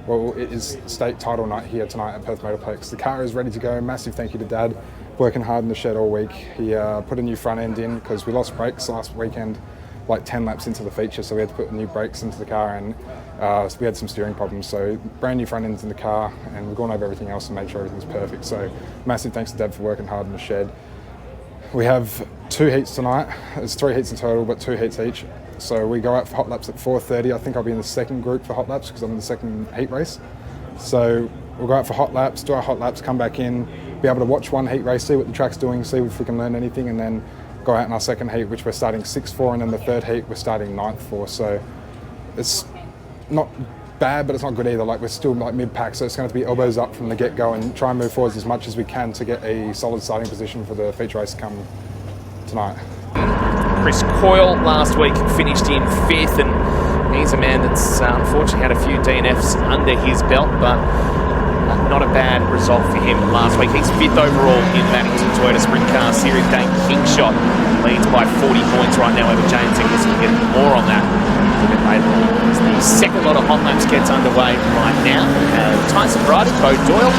well, it is state title night here tonight at Perth Motorplex. The car is ready to go. Massive thank you to Dad, working hard in the shed all week. He put a new front end in because we lost brakes last weekend, like 10 laps into the feature, so we had to put new brakes into the car, and so we had some steering problems. So brand new front ends in the car, and we've gone over everything else and made sure everything's perfect. So massive thanks to Dad for working hard in the shed. We have 2 heats tonight. There's 3 heats in total, but 2 heats each. So we go out for hot laps at 4:30. I think I'll be in the second group for hot laps because I'm in the second heat race. So we'll go out for hot laps, do our hot laps, come back in, be able to watch one heat race, see what the track's doing, see if we can learn anything, and then go out in our second heat, which we're starting 6th for, and then the third heat we're starting 9th for. So it's not bad, but it's not good either. Like, we're still like mid-pack, so it's going to be elbows up from the get-go and try and move forwards as much as we can to get a solid starting position for the feature race come tonight. Chris Coyle last week finished in 5th, and he's a man that's unfortunately had a few DNFs under his belt, but not a bad result for him last week. He's 5th overall in the Maddington Toyota Sprint Car Series. Dane Kingshot leads by 40 points right now over James Inglis. We'll get more on that a bit later on. As the second lot of hot laps gets underway right now. Tyson Bryden, Bo Doyle,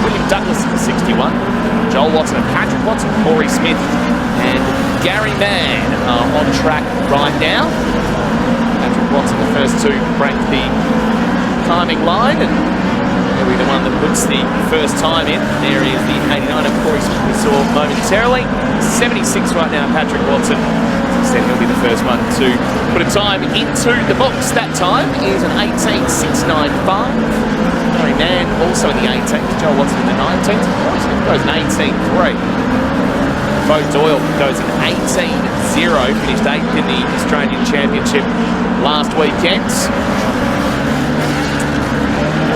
William Douglas in the 61, Joel Watson and Patrick Watson, Corey Smith and Gary Mann are on track right now. Patrick Watson, the first to break the timing line, and he'll be the one that puts the first time in. There is the 89 of Corey Smith we saw momentarily. 76 right now, Patrick Watson. As I said, he'll be the first one to put a time into the books. That time is an 18.695. Gary Mann also in the 18th. Joel Watson in the 19th. Corey Smith goes an 18.3. Bo Doyle goes an 18.0, finished 8th in the Australian Championship last weekend.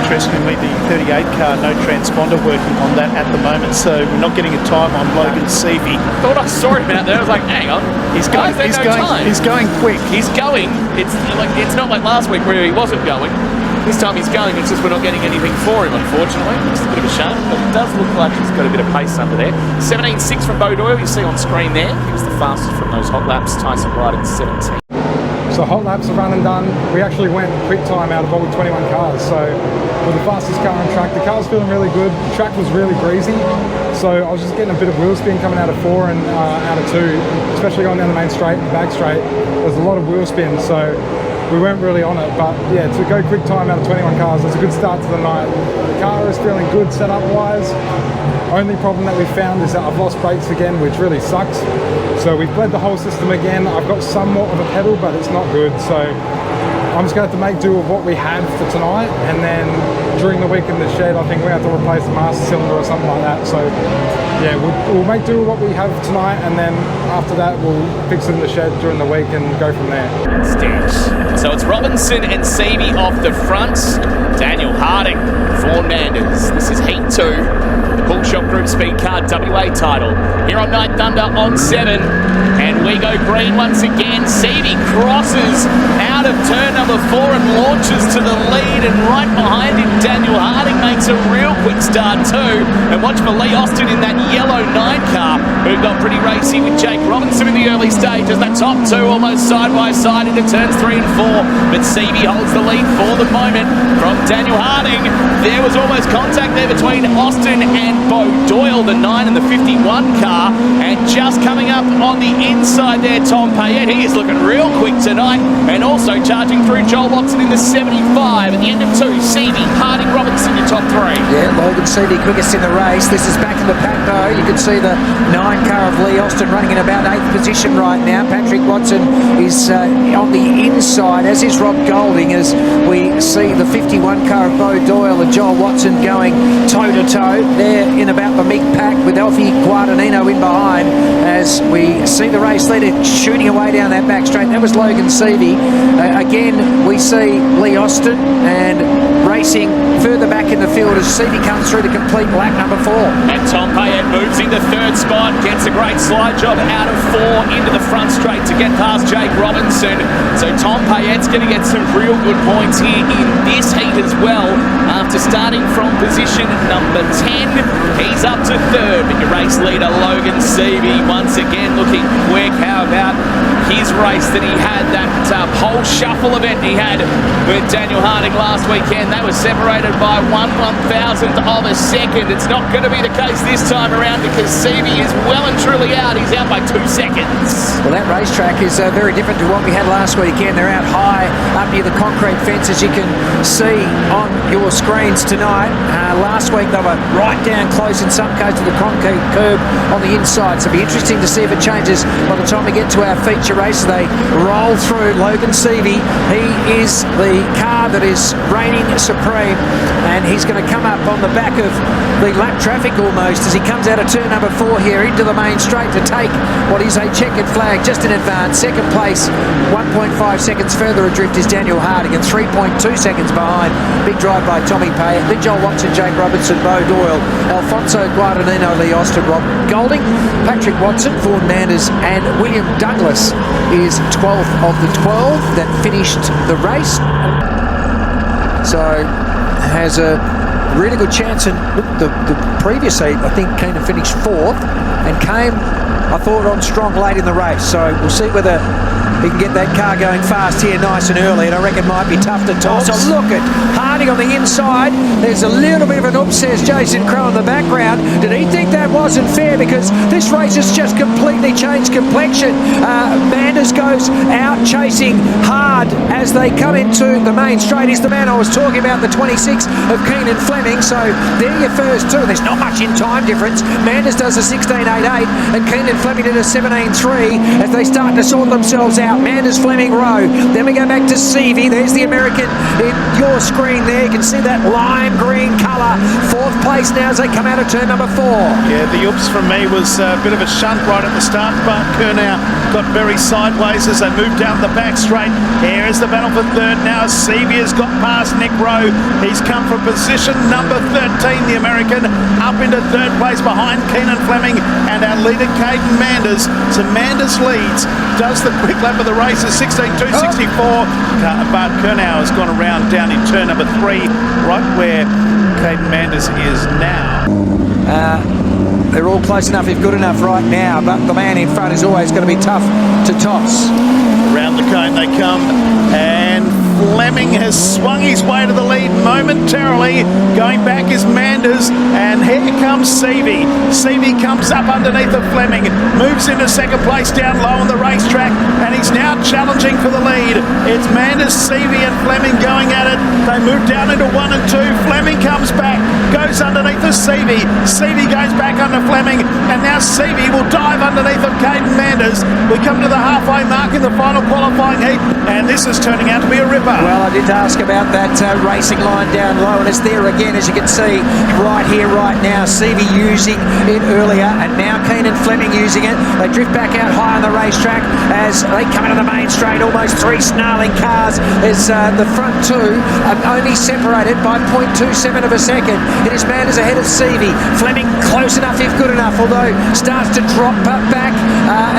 Interestingly, the 38 car, no transponder working on that at the moment, so we're not getting a time on Logan Seavey. I thought I saw him out there. I was like, hang on, he's going quick. He's going. It's not like last week where he wasn't going. This time he's going, it's just we're not getting anything for him, unfortunately. It's a bit of a shame, but it does look like he's got a bit of pace under there. 17.6 from Bo Doyle, you see on screen there. He was the fastest from those hot laps. Tyson Bryden, 17. So hot laps are run and done. We actually went quick time out of all 21 cars. So we're the fastest car on track. The car's feeling really good. The track was really breezy. So I was just getting a bit of wheel spin coming out of 4 and out of 2, especially going down the main straight and the back straight. There's a lot of wheel spin. So we weren't really on it, but yeah, to go quick time out of 21 cars, it's a good start to the night. The car is feeling good setup wise. Only problem that we found is that I've lost brakes again, which really sucks. So we've bled the whole system again. I've got somewhat of a pedal, but it's not good. So I'm just going to have to make do with what we had for tonight, and then during the week in the shed, I think we have to replace the master cylinder or something like that. So yeah, we'll make do with what we have tonight, and then after that we'll fix it in the shed during the week and go from there. So it's Robinson and Seavey off the front. Daniel Harding, Vaughan Manders. This is Heat 2, the Bullshot Group Speed Car WA title. Here on Night Thunder on 7. And we go green once again. Seavey crosses out of turn number 4 and launches to the lead. And right behind him, Daniel Harding makes a real quick start too. And watch for Lee Austin in that yellow 9 car, who got pretty racy with Jake Robinson in the early stages. The top 2 almost side by side into turns 3 and 4. But Seavey holds the lead for the moment from Daniel Harding. There was almost contact there between Austin and Bo Doyle, the 9 and the 51 car. And just coming up on the inside there, Tom Payette. He is looking real quick tonight, and also charging through Joel Watson in the 75. At the end of 2, Seavey, Harding, Robinson, your top 3. Yeah, Logan Seavey quickest in the race. This is back in the pack though. You can see the 9 car of Lee Austin running in about 8th position right now. Patrick Watson is on the inside, as is Rob Golding, as we see the 51 car of Bo Doyle and Joel Watson going toe-to-toe. They're in about the mid-pack with Alfie Guadagnino in behind, as we see the race leader shooting away down that back straight. That was Logan Seavey. Again, we see Lee Austin and racing further back in the field as Seavey comes through to complete lap number 4. And Tom Payette moves into 3rd spot, gets a great slide job out of 4 into the front straight to get past Jake Robinson. So Tom Payette's going to get some real good points here in this heat as well, after starting from position number 10. He's up to third, but your race leader Logan Seavey once again looking quick. How about his race that he had, that pole shuffle event he had with Daniel Harding last weekend? They were separated by 1/1000th of a second. It's not going to be the case this time around because Seavey is well and truly out. He's out by 2 seconds. Well, that racetrack is very different to what we had last weekend. They're out high up near the concrete fence, as you can see on your screens tonight. Last week they were right down close in some cases to the concrete curb on the inside, so it'll be interesting to see if it changes by the time we get to our feature race. They roll through Logan Seavey. He is the car that is reigning supreme, and he's going to come up on the back of the lap traffic almost as he comes out of turn number 4 here into the main straight to take what is a checkered flag just in advance. Second place, 1.5 seconds further adrift is Daniel Harding, and 3.2 seconds behind. Big drive by Tommy Pay, then Joel Watson, Jake Robertson, Bo Doyle, Alfonso Guadagnino, Lee Austin, Rob Golding, Patrick Watson, Vaughan Manders, and William Douglas is 12th of the 12 that finished the race. So has a really good chance. And the previous heat, I think, Keenan finished 4th and came, I thought, on strong late in the race. So we'll see whether he can get that car going fast here nice and early, and I reckon it might be tough to toss. So look at Harding on the inside. There's a little bit of an oops, says Jason Crow in the background. Did he think that wasn't fair? Because this race has just completely changed complexion. Manders goes out chasing hard as they come into the main straight. He's the man I was talking about, the 26 of Keenan Fleming. So they're your first two. There's not much in time difference. Manders does a 16.88 and Keenan Fleming did a 17.3 as they start to sort themselves out. Manders, Fleming, Rowe. Then we go back to Seavey. There's the American in your screen there. You can see that lime green colour. 4th place now as they come out of turn number 4. Yeah, the oops from me was a bit of a shunt right at the start, but Kurnow got very sideways as they moved down the back straight. Here is the battle for third now. Seavey has got past Nick Rowe. He's come from position number 13, the American, up into 3rd place behind Keenan Fleming and our leader Caden Manders. So Manders leads, does the quick lap of the race is 16.264, but Kurnow has gone around down in turn number 3, right where Caden Manders is now. They're all close enough if good enough right now, but the man in front is always going to be tough to toss. Around the cone they come, and Fleming has swung his way to the lead momentarily. Going back is Manders, and here comes Seavey. Seavey comes up underneath of Fleming, moves into 2nd place down low on the racetrack, and he's now challenging for the lead. It's Manders, Seavey and Fleming going at it. They move down into 1 and 2. Fleming comes back, goes underneath of Seavey. Seavey goes back under Fleming, and now Seavey will dive underneath of Caden Manders. We come to the halfway mark in the final qualifying heat, and this is turning out to be a ripper. Well, I did ask about that racing line down low, and it's there again, as you can see right here, right now. Seavey using it earlier, and now Keenan Fleming using it. They drift back out high on the racetrack as they come into the main straight. Almost 3 snarling cars. There's the front 2 only separated by 0.27 of a second. It is Manders ahead of Seavey. Fleming close enough if good enough, although starts to drop back,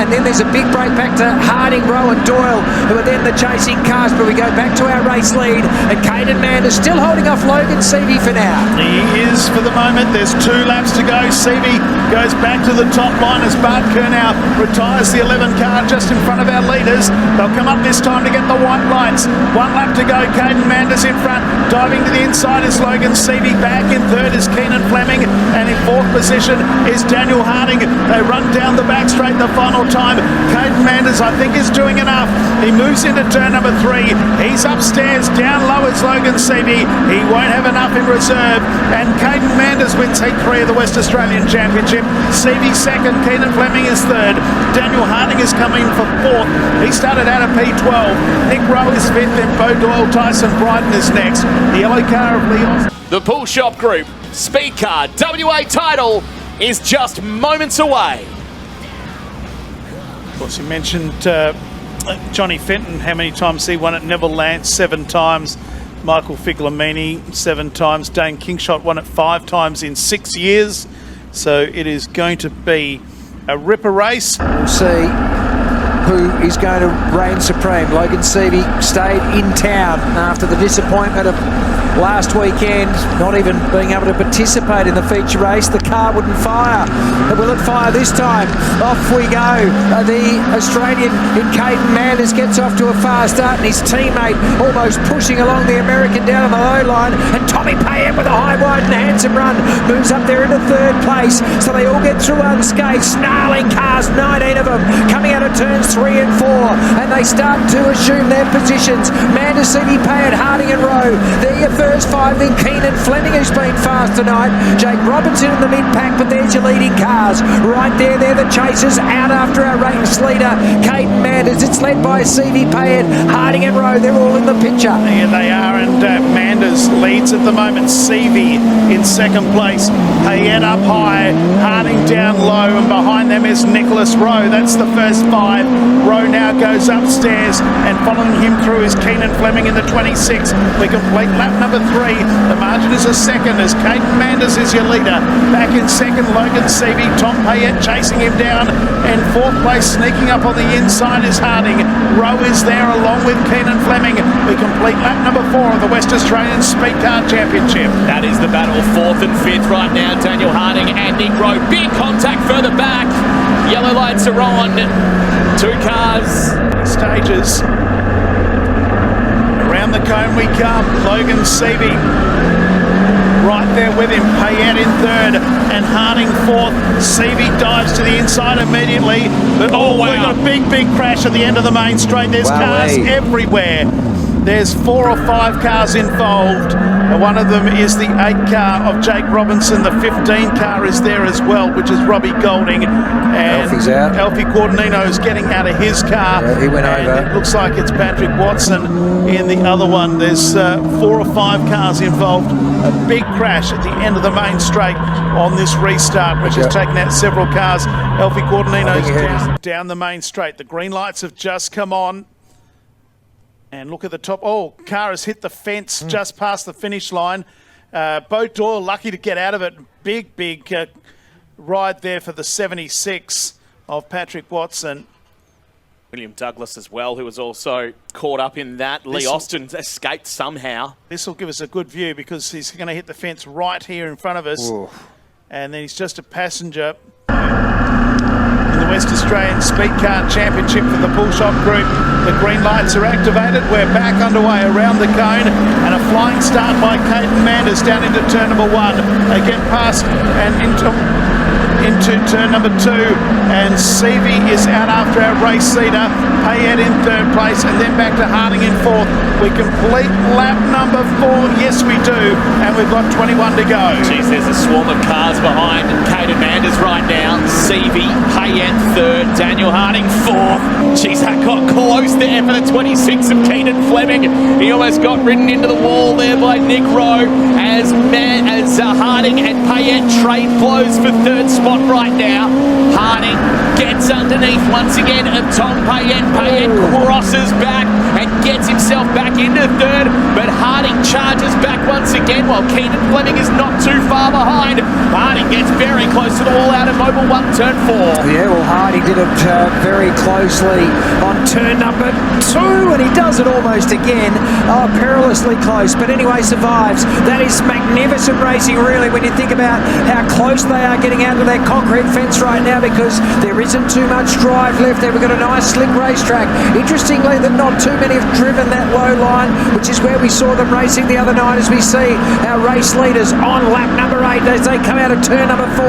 and then there's a big break back to Harding, Rowe and Doyle, who are then the chasing cars. But we go back to our race lead, and Caden Manders still holding off Logan Seavey for now. He is for the moment. There's 2 laps to go. Seavey goes back to the top line as Bart Kurnow retires the 11 car just in front of our leaders. They'll come up this time to get the white lights. 1 lap to go. Caden Manders in front. Diving to the inside is Logan Seavey. Back in 3rd is Keenan Fleming, and in 4th position is Daniel Harding. They run down the back straight the final time. Caden Manders, I think, is doing enough. He moves into turn number 3. He's upstairs, down low is Logan Seavey. He won't have enough in reserve, and Caden Manders wins heat 3 of the West Australian Championship. Seavey 2nd, Keenan Fleming is 3rd. Daniel Harding is coming for 4th. He started out of P12. Nick Rowe is 5th, then Bo Doyle, Tyson Bryden is next. The yellow car of Leon. The Pull Shop Group Speedcar WA title is just moments away. Of course, you mentioned Johnny Fenton, how many times he won at Neville Lance? 7 times. Michael Figlamini 7 times. Dane Kingshot won it 5 times in 6 years. So it is going to be a ripper race. We'll see who is going to reign supreme. Logan Seavey stayed in town after the disappointment of last weekend, not even being able to participate in the feature race. The car wouldn't fire. Will it fire this time? Off we go. The Australian in Caden Manders gets off to a fast start, and his teammate almost pushing along the American down on the low line, and Tommy Payette with a high, wide and handsome run moves up there into third place. So they all get through unscathed. Snarling cars, 19 of them, coming out of turns 3 and 4, and they start to assume their positions. Manders, City, Payette, Harding and Rowe, they're your first 5. Then Keenan Fleming, who's been fast tonight. Jake Robinson in the mid-pack, but there's your leading cars. Right there, they're the chasers. Out after our race leader, Caden Manders. It's led by CV Payette, Harding and Rowe. They're all in the picture. Here they are, and Manders leads at the moment. CV in second place. Payette up high, Harding down low, and behind them is Nicholas Rowe. That's the first 5. Rowe now goes upstairs, and following him through is Keenan Fleming in the 26. We complete lap number 3. The margin is a second as Caden Manders is your leader. Back in second, Logan Seavey. Tom Payette chasing him down, and fourth place sneaking up on the inside is Harding. Rowe is there along with Keenan Fleming. We complete lap number 4 of the West Australian Speedcar Championship. That is the battle, 4th and 5th right now. Daniel Harding and Nick Rowe. Big contact further back. Yellow lights are on. 2 cars. Stages. Around the cone we come. Logan Seavey right there with him. Payette in third and Harding 4th. Seavey dives to the inside immediately. But wow. We've got a big crash at the end of the main straight. There's cars everywhere. There's 4 or 5 cars involved. One of them is the 8 car of Jake Robinson. The 15 car is there as well, which is Robbie Golding. And Alfie's out. Alfie Guadagnino is getting out of his car. Yeah, he went over. It looks like it's Patrick Watson in the other one. There's 4 or 5 cars involved. A big crash at the end of the main straight on this restart, which has taken out several cars. Alfie Guadagnino's down the main straight. The green lights have just come on. And look at the top. Oh, car has hit the fence just past the finish line. Bo Doyle lucky to get out of it. Big ride there for the 76 of Patrick Watson. William Douglas as well, who was also caught up in that. Lee Austin escaped somehow. This will give us a good view because he's going to hit the fence right here in front of us. Ooh. And then he's just a passenger. In the West Australian Speedcar Championship for the Pull Shop Group, the green lights are activated. We're back underway around the cone, and a flying start by Caden Manders down into turn number 1. They get past and into turn number 2, and Seavey is out after our race leader. Payette in third place, and then back to Harding in 4th. We complete lap number 4. Yes, we do, and we've got 21 to go. Jeez, there's a swarm of cars behind Caden Manders right now. Seavey, Payette 3rd, Daniel Harding 4th. Jeez, that got close there for the 26 of Keenan Fleming. He almost got ridden into the wall there by Nick Rowe as Harding and Payette trade blows for 3rd spot right now. Harding gets underneath once again of Tom Payette. Payette crosses back and gets himself back into 3rd, but Harding charges back once again while Keenan Fleming is not too far behind. Harding gets very close to the wall out of Mobile 1, turn 4. Yeah, well, Harding did it very closely on turn number 2, and he does it almost again. Oh, perilously close, but anyway, survives. That is magnificent racing, really, when you think about how close they are getting out of that concrete fence right now, because there isn't too much drive left there. We've got a nice slick racetrack. Interestingly, that not too many have driven that low line, which is where we saw them racing the other night, as we see our race leaders on lap number 8 as they come out of turn number 4,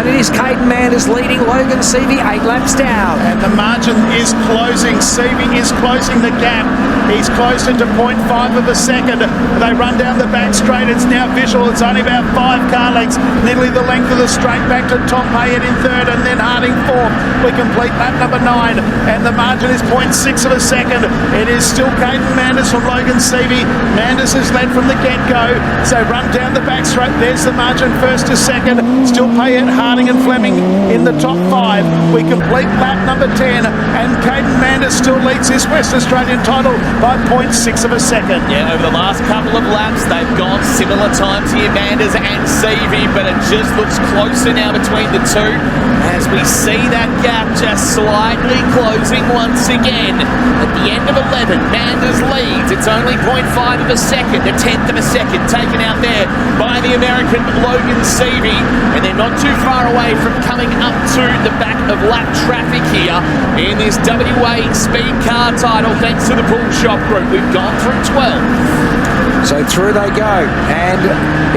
and it is Caden Manders leading Logan Seavey 8 laps down. And the margin is closing. Seavey is closing the gap. He's closed it to 0.5 of a second. They run down the back straight. It's now visual. It's only about 5 car lengths, nearly the length of the straight. Back to Tom Payette in 3rd, and then Harding 4th. We complete lap number 9, and the margin is 0.6 of a second. It is still Caden Manders from Logan Seavey. Manders has led from the get-go, so run down the back straight. There's the margin, 1st to 2nd. Still Payette, Harding and Fleming in the top 5. We complete lap number 10, and Caden Manders still leads his West Australian title by 0.6 of a second. Yeah, over the last couple of laps, they've gone similar times here, Manders and Seavey, but it just looks closer now between between the two as we see that gap just slightly closing once again. At the end of 11, Manders leads. It's only 0.5 of a second, a tenth of a second taken out there by the American Logan Seavey, and they're not too far away from coming up to the back of lap traffic here in this WA Speed Car title thanks to the Pool Shop Group. We've gone through 12. So through they go, and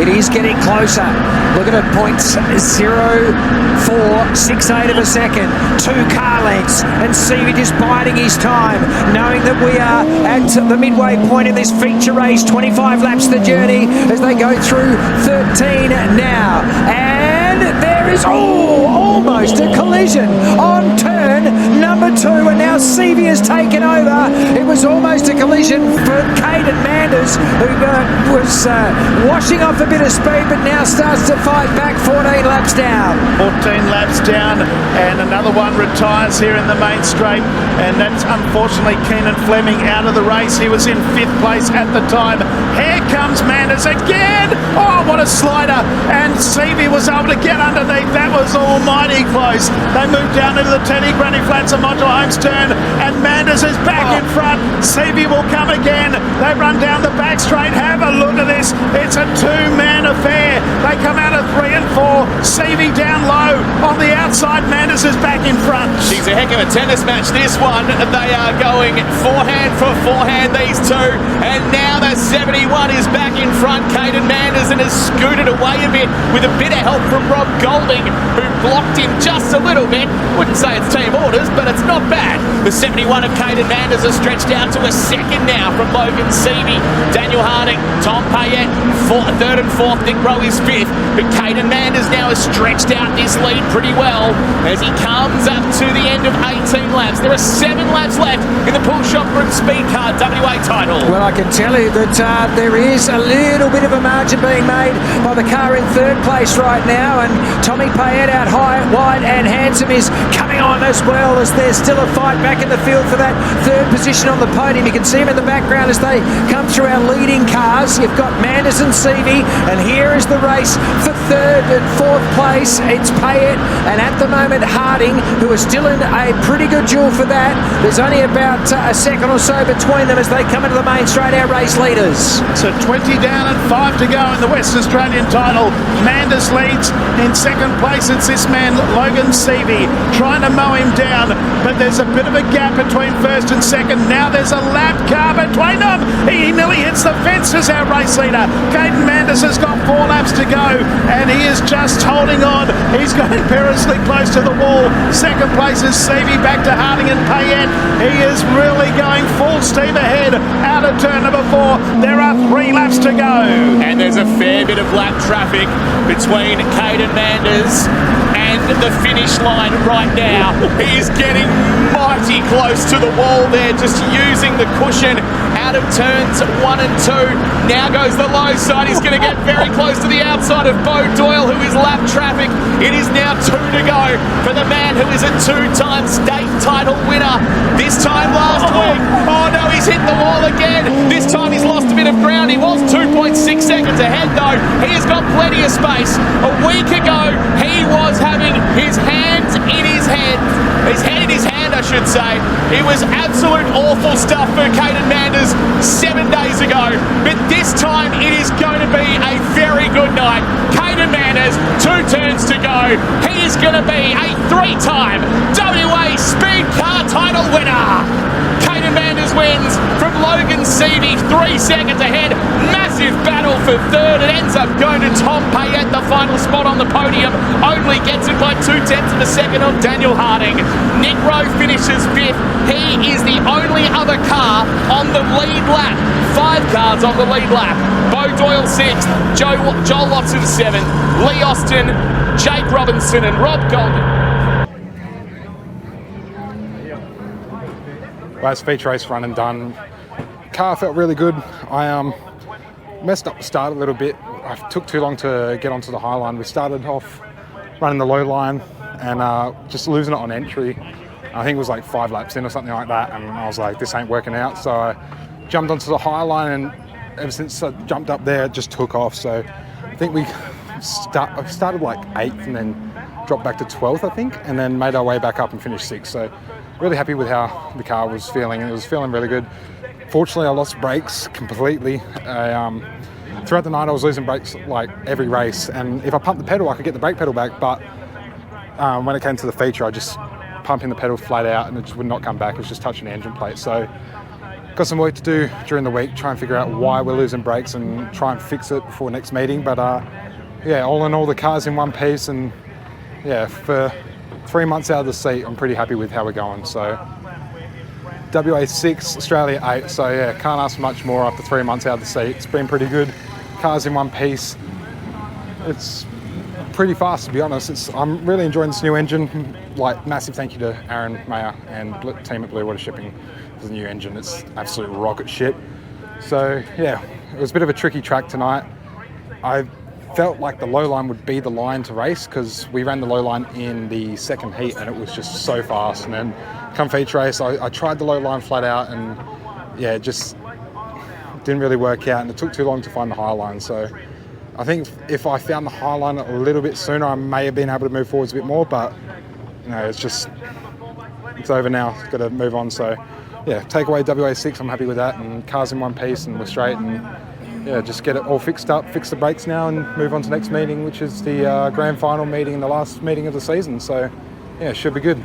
it is getting closer. Look at it, 0.0468 of a second. 2 car lengths, and Seavey just biding his time, knowing that we are at the midway point of this feature race. 25 laps the journey as they go through 13 now. And there is almost a collision on turn number 2, and now Seavey has taken over. It was almost a collision for Caden Manders, who was washing off a bit of speed, but now starts to fight back. 14 laps down. 14 laps down, and another one retires here in the main straight, and that's unfortunately Keenan Fleming out of the race. He was in 5th place at the time. Here comes Manders again. Oh, what a slider, and Seavey was able to get underneath. That was almighty close. They moved down into the Teddy Granny Flats and Module Homes turn, and Manders is back in front. Seavey will come again. They run down the back straight. Have a look at this. It's a 2-man affair. They come out of 3 and 4. Seavey down low on the outside. Manders is back in front. She's a heck of a tennis match, this one. They are going forehand for forehand, these two. And now the 71 is back in front. Caden Manders, and has scooted away a bit with a bit of help from Rob Golding, who blocked him just a little bit. Wouldn't say it's team orders, but it's not bad. The 71 of Caden Manders has stretched out to a second now from Logan Seavey. Daniel Harding, Tom Payette, 3rd and 4th. Nick Rowe is 5th. But Caden Manders now has stretched out this lead pretty well as he comes up to the end of 18 laps. There are 7 laps left in the Pool Shop Group Speed Car WA title. Well, I can tell you that there is a little bit of a margin being made by the car in 3rd place right now, and Tommy Payette out high, wide and handsome is coming on as well, as there's still a fight back in the field for that 3rd position on the podium. You can see him in the background as they come through our leading cars. You've got Manders and Seavey, and here is the race for 3rd and 4th place. It's Payette, and at the moment Harding, who is still in a pretty good duel for that. There's only about a second or so between them as they come into the main straight, our race leaders. So 20 down and 5 to go in the West Australian title. Manders leads in 2nd place. It's this man Logan Seavey trying to mow him down, but there's a bit of a gap between 1st and 2nd. Now there's a lap car between them. He nearly hits the fence as our race leader. Caden Manders has got 4 laps to go, and he is just holding on. He's going perilously close to the wall. 2nd place is Seavey, back to Harding and Payette. He is really going full steam ahead out of turn number 4. There are 3 laps to go. And there's a fair bit of lap traffic between Caden Manders and the finish line right now. He is getting mighty close to the wall there, just using the cushion out of turns 1 and 2. Now goes the low side. He's going to get very close to the outside of Bo Doyle, who is lap traffic. It is now 2 to go for the man who is a 2-time state title winner. This time last week. Oh no, he's hit the wall again. This time he's lost a bit of ground. He was 2.6 seconds ahead though. He has got plenty of space. A week ago, he was having his hands in his head. His head in his hand, I should say. It was absolute awful stuff for Caden Manders 7 days ago. But this time it is going to be a very good night. Caden Manders, 2 turns to go. He is going to be a 3-time WA Speed Car title winner. Caden Manders wins from Logan Seavey, 3 seconds ahead. Massive battle for 3rd. It ends up going to Tom Payette, the final spot on the podium. Only gets it by 0.2 of a second on Daniel Harding. Nick Rowe finishes 5th. He is the only other car on the lead lap. 5 cars on the lead lap. Bo Doyle 6th, Joel Watson 7th, Lee Austin, Jake Robinson and Rob Golding. Last feature race run and done. Car felt really good. I messed up the start a little bit. I took too long to get onto the high line. We started off running the low line and just losing it on entry. I think it was like 5 laps in or something like that, and I was like, this ain't working out. So I jumped onto the high line, and ever since I jumped up there, it just took off. So I think I started like 8th and then dropped back to 12th, I think, and then made our way back up and finished 6th. So really happy with how the car was feeling. It was feeling really good. Fortunately, I lost brakes completely. Throughout the night, I was losing brakes like every race, and if I pumped the pedal, I could get the brake pedal back, but when it came to the feature, I just pumping the pedal flat out and it just would not come back. It was just touching the engine plate. So got some work to do during the week, try and figure out why we're losing brakes and try and fix it before next meeting. But yeah, all in all, the car's in one piece, and yeah, for 3 months out of the seat, I'm pretty happy with how we're going. So WA 6, Australia 8. So yeah, can't ask for much more after 3 months out of the seat. It's been pretty good. Car's in one piece. It's pretty fast, to be honest. I'm really enjoying this new engine. Like, massive thank you to Aaron Mayer and team at Blue Water Shipping for the new engine. It's absolute rocket ship. So yeah, it was a bit of a tricky track tonight. I felt like the low line would be the line to race because we ran the low line in the second heat and it was just so fast. And then come feature race, I tried the low line flat out, and yeah, it just didn't really work out, and it took too long to find the high line. So I think if I found the high line a little bit sooner, I may have been able to move forwards a bit more, but you know, it's over now. Got to move on. So yeah, take away WA6, I'm happy with that, and car's in one piece and we're straight, and yeah, just get it all fixed up, fix the brakes now, and move on to next meeting, which is the grand final meeting and the last meeting of the season. So yeah, should be good.